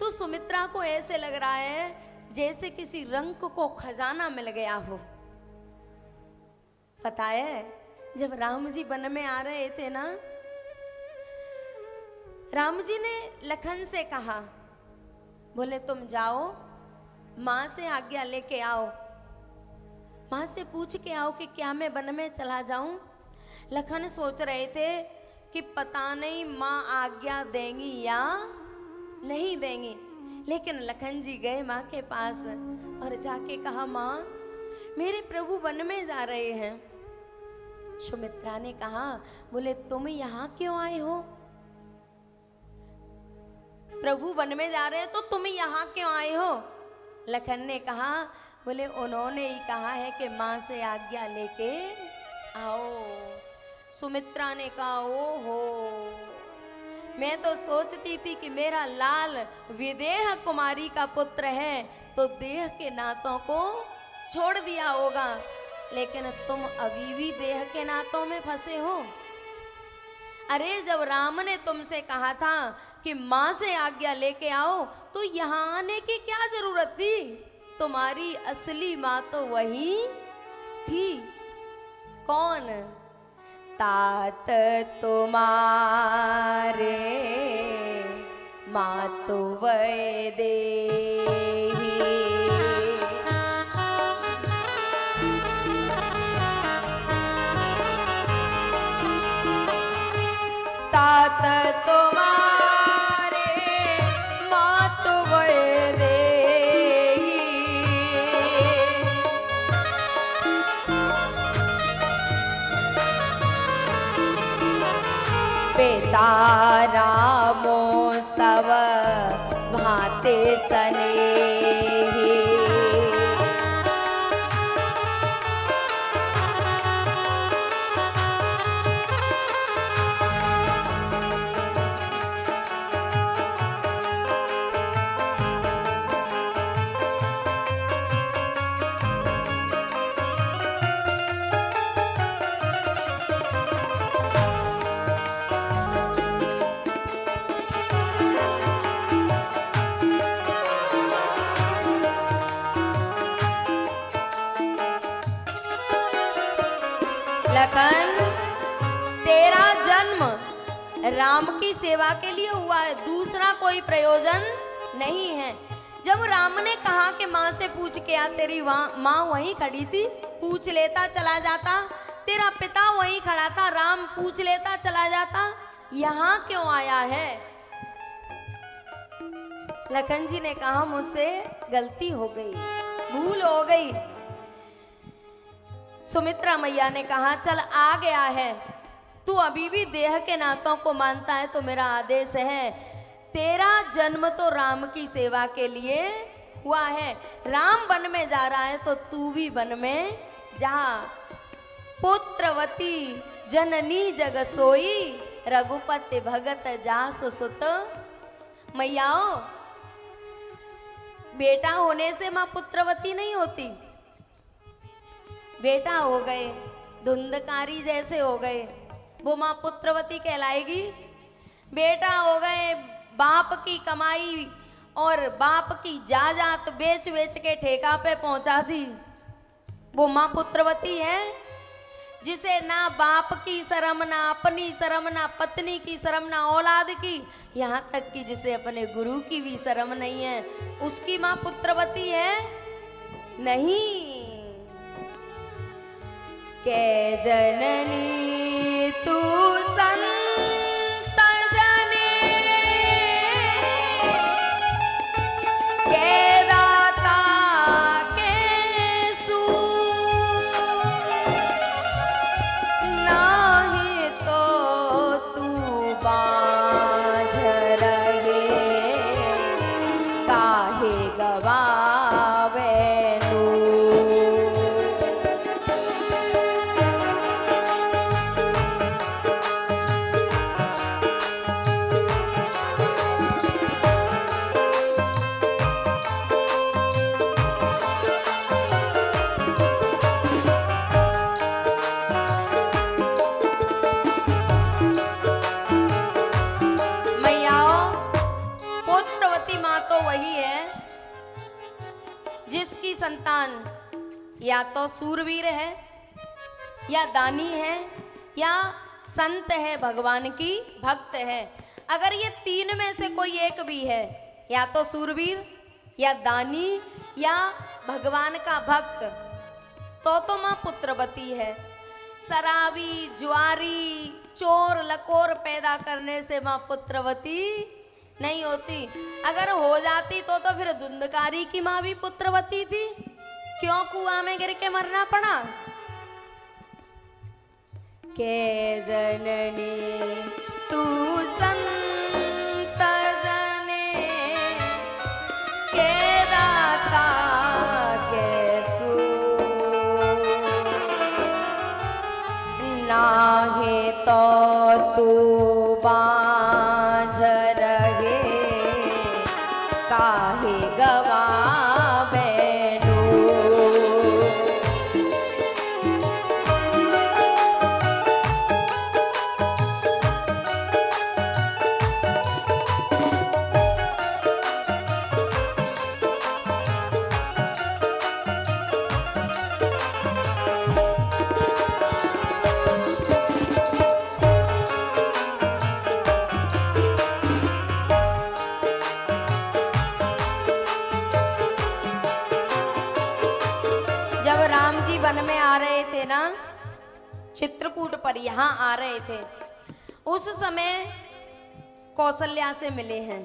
तो सुमित्रा को ऐसे लग रहा है जैसे किसी रंक को खजाना मिल गया हो। पता है, जब राम जी वन में आ रहे थे ना, राम जी ने लखन से कहा, बोले तुम जाओ माँ से आज्ञा लेके आओ, माँ से पूछ के आओ कि क्या मैं वन में चला जाऊं। लखन सोच रहे थे कि पता नहीं माँ आज्ञा देंगी या नहीं देंगी, लेकिन लखन जी गए माँ के पास और जाके कहा, माँ मेरे प्रभु वन में जा रहे हैं। सुमित्रा ने कहा, बोले तुम यहाँ क्यों आए हो? प्रभु वन में जा रहे हैं तो तुम यहाँ क्यों आए हो? लखन ने कहा, बोले उन्होंने ही कहा है कि माँ से आज्ञा लेके आओ। सुमित्रा ने कहा, ओहो, मैं तो सोचती थी कि मेरा लाल विदेह कुमारी का पुत्र है तो देह के नातों को छोड़ दिया होगा, लेकिन तुम अभी भी देह के नातों में फंसे हो। अरे जब राम ने तुमसे कहा था कि माँ से आज्ञा लेके आओ तो यहाँ आने की क्या जरूरत थी? तुम्हारी असली माँ तो वही थी। कौन? तात तुम्हारे माँ तो वैदेही, तात तुम्हारे माँ तो वैदेही, पिता रामो सब भाते सनेही, लखन तेरा जन्म राम की सेवा के लिए हुआ है, दूसरा कोई प्रयोजन नहीं है। जब राम ने कहा कि माँ से पूछ के आ, तेरी माँ वहीं खड़ी थी, पूछ लेता चला जाता। तेरा पिता वहीं खड़ा था, राम पूछ लेता चला जाता। यहाँ क्यों आया है? लखन जी ने कहा, मुझसे गलती हो गई, भूल हो गई। सुमित्रा मैया ने कहा, चल आ गया है, तू अभी भी देह के नातों को मानता है तो मेरा आदेश है, तेरा जन्म तो राम की सेवा के लिए हुआ है। राम वन में जा रहा है तो तू भी वन में जा। पुत्रवती जननी जग सोई, रघुपति भगत जासु सुत। मैयाओ, बेटा होने से मां पुत्रवती नहीं होती। बेटा हो गए, धुंधकारी जैसे हो गए, वो मां पुत्रवती कहलाएगी। बेटा हो गए, बाप की कमाई और बाप की जायदाद बेच बेच के ठेका पे पहुंचा दी, वो मां पुत्रवती है। जिसे ना बाप की शर्म, ना अपनी शर्म, ना पत्नी की शर्म, ना औलाद की, यहाँ तक कि जिसे अपने गुरु की भी शर्म नहीं है, उसकी मां पुत्रवती है? नहीं। के जननी तू संत जने, के दाता के सूर, नाही तो तू बाझ रहे, काहे गवावे नूर। पुत्रवती माँ तो वही है जिसकी संतान या तो सूरवीर है, या दानी है, या संत है, भगवान की भक्त है। अगर ये तीन में से कोई एक भी है, या तो सूरवीर, या दानी, या भगवान का भक्त, तो माँ पुत्रवती है। शराबी, जुआरी, चोर, लकोर पैदा करने से माँ पुत्रवती नहीं होती। अगर हो जाती तो फिर धुंधकारी की माँ भी पुत्रवती थी, क्यों कुआं में गिर के मरना पड़ा? के जननी तू संत जने के दाता के सू नाहे तो तू बाझ रहे काहे गवा चित्रकूट पर यहाँ आ रहे थे, उस समय कौशल्या से मिले हैं।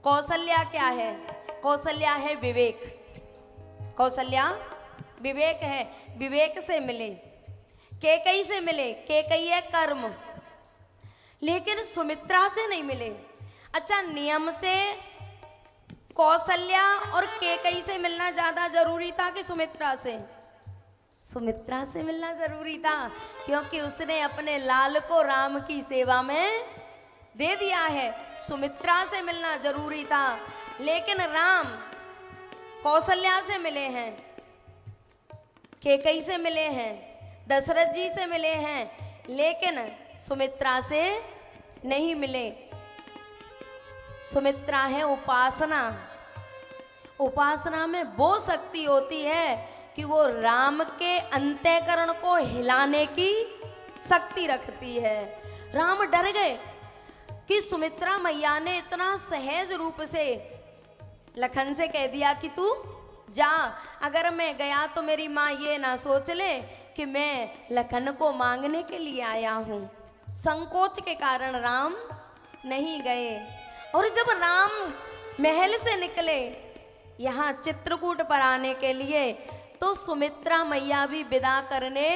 कौशल्या क्या है? कौशल्या है विवेक। कौशल्या विवेक है, विवेक से मिले। कैकेयी से मिले, कैकेयी है कर्म, लेकिन सुमित्रा से नहीं मिले। अच्छा, नियम से कौशल्या और कैकेयी से मिलना ज्यादा जरूरी था कि सुमित्रा से? सुमित्रा से मिलना जरूरी था, क्योंकि उसने अपने लाल को राम की सेवा में दे दिया है। सुमित्रा से मिलना जरूरी था, लेकिन राम कौशल्या से मिले हैं, कैकेयी से मिले हैं, दशरथ जी से मिले हैं, लेकिन सुमित्रा से नहीं मिले। सुमित्रा है उपासना। उपासना में वो शक्ति होती है कि वो राम के अंतःकरण को हिलाने की शक्ति रखती है। राम डर गए कि सुमित्रा मैया ने इतना सहज रूप से लखन से कह दिया कि तू जा, अगर मैं गया तो मेरी माँ ये ना सोच ले कि मैं लखन को मांगने के लिए आया हूँ। संकोच के कारण राम नहीं गए। और जब राम महल से निकले यहाँ चित्रकूट पर आने के लिए, तो सुमित्रा मैया भी विदा करने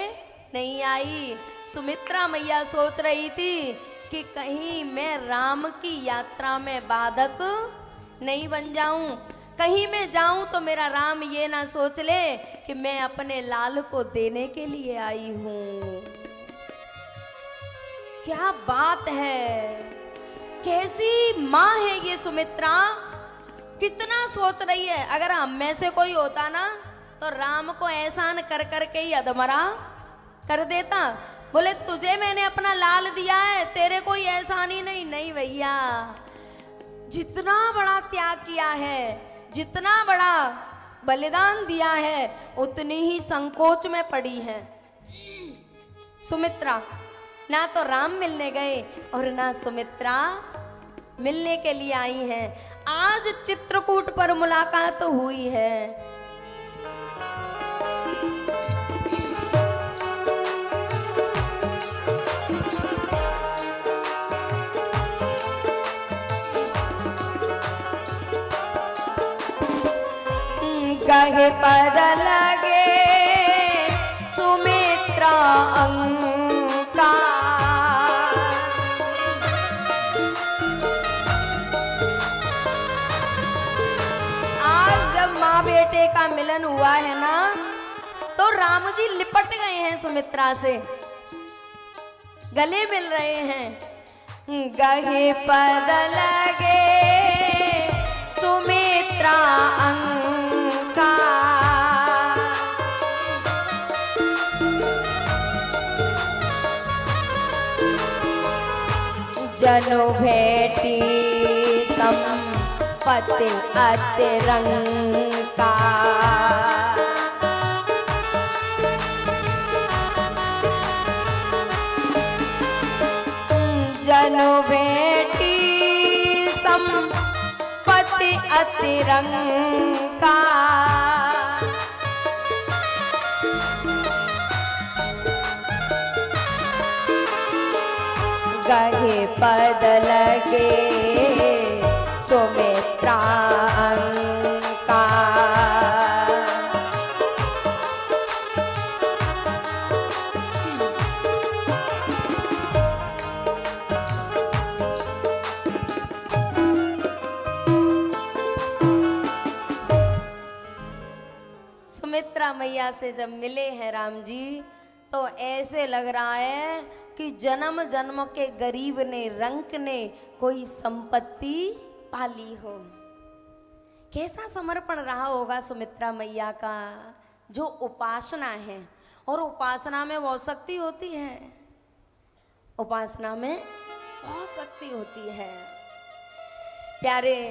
नहीं आई। सुमित्रा मैया सोच रही थी कि कहीं मैं राम की यात्रा में बाधक नहीं बन जाऊं, कहीं मैं जाऊं तो मेरा राम ये ना सोच ले कि मैं अपने लाल को देने के लिए आई हूं। क्या बात है, कैसी माँ है ये सुमित्रा, कितना सोच रही है। अगर हम में से कोई होता ना तो राम को एहसान कर करके ही अधमरा कर देता। बोले तुझे मैंने अपना लाल दिया है, तेरे कोई एहसान ही नहीं। नहीं भैया, जितना बड़ा त्याग किया है, जितना बड़ा बलिदान दिया है, उतनी ही संकोच में पड़ी है सुमित्रा। ना तो राम मिलने गए और ना सुमित्रा मिलने के लिए आई हैं। आज चित्रकूट पर मुलाकात हुई है। गहे पद लगे सुमित्रा अंका, आज जब माँ बेटे का मिलन हुआ है ना, तो राम जी लिपट गए हैं सुमित्रा से, गले मिल रहे हैं। गहे पद लगे सुमित्रा अंका, जनु भेटी संपत्ति पति अतिरंका। जनु बेटी संपत्ति अतिरंका। गहे पद लगे सुमित्रा अंका। सुमित्रा मैया से जब मिले हैं राम जी तो ऐसे लग रहा है कि जन्म जन्म के गरीब ने रंक ने कोई संपत्ति पाली हो। कैसा समर्पण रहा होगा सुमित्रा मैया का। जो उपासना है, और उपासना में बहुत शक्ति होती है, उपासना में बहुत शक्ति होती है। प्यारे